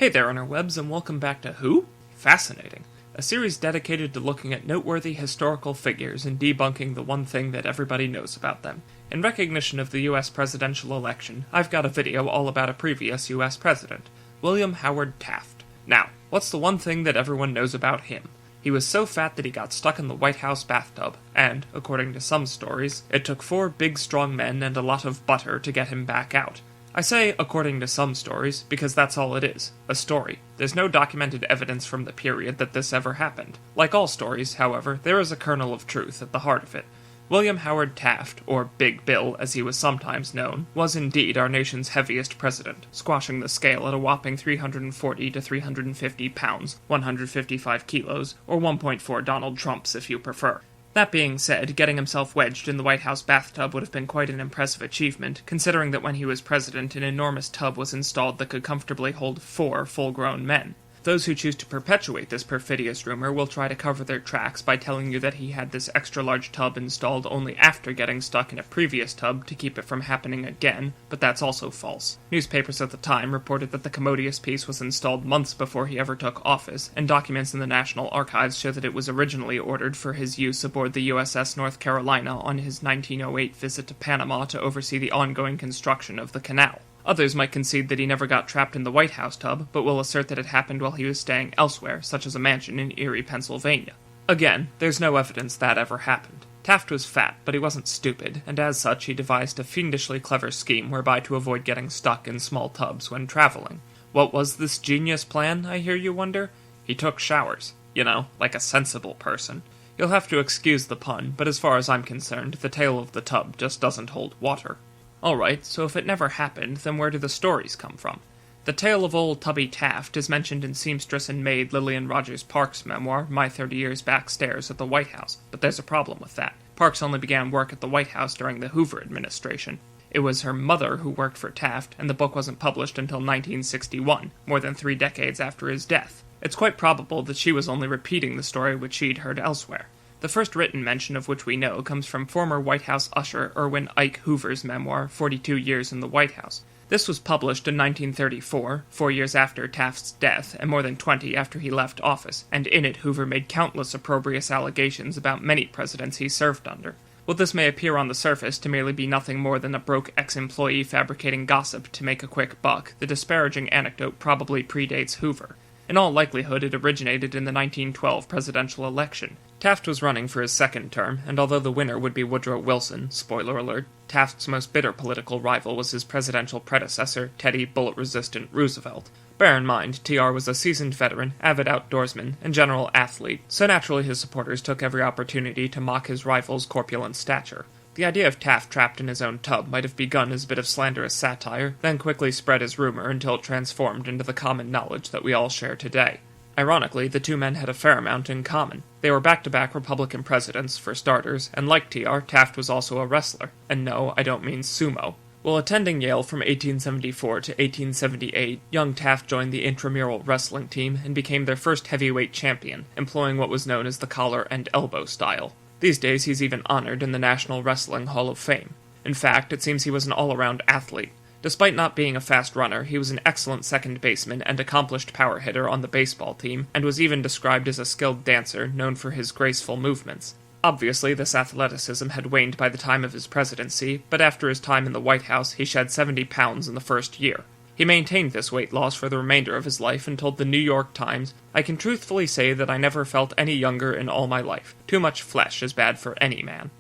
Hey there, interwebs, and welcome back to Who? Fascinating. A series dedicated to looking at noteworthy historical figures and debunking the one thing that everybody knows about them. In recognition of the US presidential election, I've got a video all about a previous US president, William Howard Taft. Now, what's the one thing that everyone knows about him? He was so fat that he got stuck in the White House bathtub, and, according to some stories, it took 4 big strong men and a lot of butter to get him back out. I say according to some stories, because that's all it is, a story. There's no documented evidence from the period that this ever happened. Like all stories, however, there is a kernel of truth at the heart of it. William Howard Taft, or Big Bill as he was sometimes known, was indeed our nation's heaviest president, squashing the scale at a whopping 340 to 350 pounds, 155 kilos, or 1.4 Donald Trumps if you prefer. That being said, getting himself wedged in the White House bathtub would have been quite an impressive achievement, considering that when he was president, an enormous tub was installed that could comfortably hold 4 full-grown men. Those who choose to perpetuate this perfidious rumor will try to cover their tracks by telling you that he had this extra-large tub installed only after getting stuck in a previous tub to keep it from happening again, but that's also false. Newspapers at the time reported that the commodious piece was installed months before he ever took office, and documents in the National Archives show that it was originally ordered for his use aboard the USS North Carolina on his 1908 visit to Panama to oversee the ongoing construction of the canal. Others might concede that he never got trapped in the White House tub, but will assert that it happened while he was staying elsewhere, such as a mansion in Erie, Pennsylvania. Again, there's no evidence that ever happened. Taft was fat, but he wasn't stupid, and as such he devised a fiendishly clever scheme whereby to avoid getting stuck in small tubs when traveling. What was this genius plan, I hear you wonder? He took showers. You know, like a sensible person. You'll have to excuse the pun, but as far as I'm concerned, the tail of the tub just doesn't hold water. Alright, so if it never happened, then where do the stories come from? The tale of old Tubby Taft is mentioned in seamstress and maid Lillian Rogers Parks' memoir, My 30 Years Backstairs at the White House, but there's a problem with that. Parks only began work at the White House during the Hoover administration. It was her mother who worked for Taft, and the book wasn't published until 1961, more than 3 decades after his death. It's quite probable that she was only repeating the story which she'd heard elsewhere. The first written mention of which we know comes from former White House usher Erwin Ike Hoover's memoir, 42 Years in the White House. This was published in 1934, 4 years after Taft's death, and more than 20 after he left office, and in it Hoover made countless opprobrious allegations about many presidents he served under. While this may appear on the surface to merely be nothing more than a broke ex-employee fabricating gossip to make a quick buck, the disparaging anecdote probably predates Hoover. In all likelihood, it originated in the 1912 presidential election. Taft was running for his second term, and although the winner would be Woodrow Wilson, spoiler alert, Taft's most bitter political rival was his presidential predecessor, Teddy bullet-resistant Roosevelt. Bear in mind, TR was a seasoned veteran, avid outdoorsman, and general athlete, so naturally his supporters took every opportunity to mock his rival's corpulent stature. The idea of Taft trapped in his own tub might have begun as a bit of slanderous satire, then quickly spread as rumor until it transformed into the common knowledge that we all share today. Ironically, the two men had a fair amount in common. They were back-to-back Republican presidents, for starters, and like TR, Taft was also a wrestler. And no, I don't mean sumo. While attending Yale from 1874 to 1878, young Taft joined the intramural wrestling team and became their first heavyweight champion, employing what was known as the collar and elbow style. These days, he's even honored in the National Wrestling Hall of Fame. In fact, it seems he was an all-around athlete. Despite not being a fast runner, he was an excellent second baseman and accomplished power hitter on the baseball team, and was even described as a skilled dancer known for his graceful movements. Obviously, this athleticism had waned by the time of his presidency, but after his time in the White House, he shed 70 pounds in the first year. He maintained this weight loss for the remainder of his life and told the New York Times, "I can truthfully say that I never felt any younger in all my life. Too much flesh is bad for any man."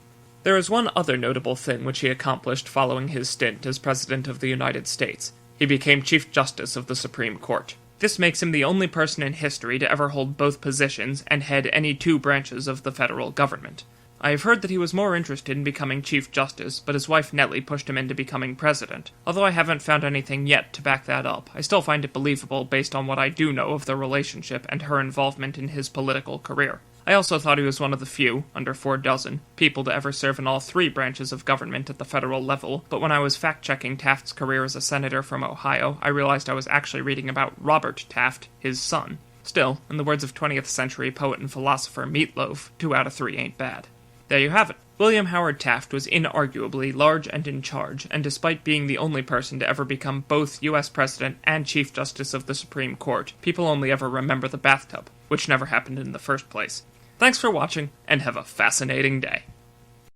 There is one other notable thing which he accomplished following his stint as President of the United States. He became Chief Justice of the Supreme Court. This makes him the only person in history to ever hold both positions and head any 2 branches of the federal government. I have heard that he was more interested in becoming Chief Justice, but his wife Nellie pushed him into becoming President. Although I haven't found anything yet to back that up, I still find it believable based on what I do know of their relationship and her involvement in his political career. I also thought he was one of the few, under 4 dozen, people to ever serve in all 3 branches of government at the federal level, but when I was fact-checking Taft's career as a senator from Ohio, I realized I was actually reading about Robert Taft, his son. Still, in the words of 20th century poet and philosopher Meatloaf, 2 out of 3 ain't bad. There you have it. William Howard Taft was inarguably large and in charge, and despite being the only person to ever become both U.S. President and Chief Justice of the Supreme Court, people only ever remember the bathtub, which never happened in the first place. Thanks for watching, and have a fascinating day.